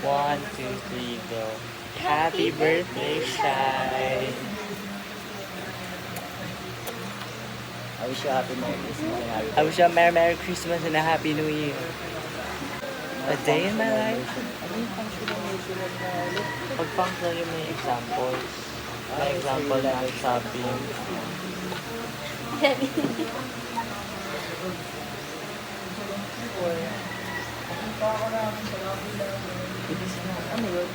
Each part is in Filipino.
One, two, three, go. Happy birthday, Shai. I wish you a happy Merry Christmas and Happy I wish you a Merry Christmas and a Happy New Year. A day in my life. Ano yung functional measurement na ulit? Pag functional yung may examples. May example na shopping. Ano yun?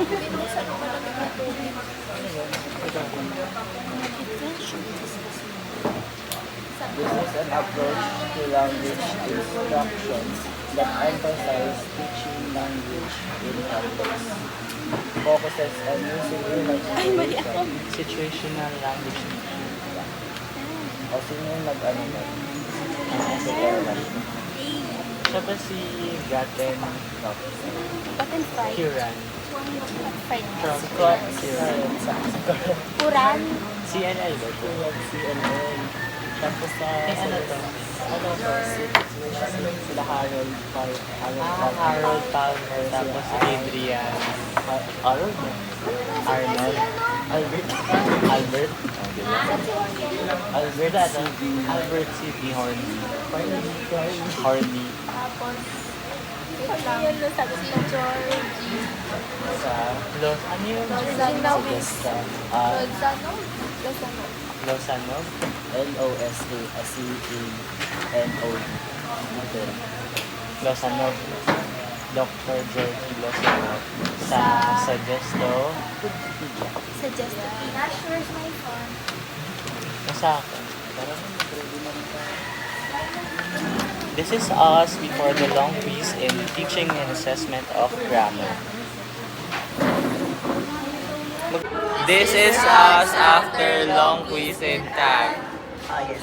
Binuksan ko lang yung tubig. This is an approach to language instructions that emphasizes teaching language in context. Focuses on using real situation. Situational language. O sino yung nag-ano na? Si Erwan. Siya ba si Gaten Button fried. Kiran? Fried. From Kiran. Puran. CNL ba ito? CNN. Tapos sa... ano to? Ano to? Sila Harold Harold Palmer. Tapos si Adrian. Harold? Arnold. Albert? Albert. Albert C.B. Albert C.B. Horny. Hardy. Tapos, yun lang sabi si Georgie. Sa... Ano yung Lozano. Sa... Lozano? Lozano. Lozano? Losano. Okay. Lozano. Dr. Georgie Lozano. Sa Suggesto. Suggested. Nash, where's my phone? Nasa akin. This is us before the long quiz in teaching and assessment of grammar. This is us after long quiz in tag. Ah, yes.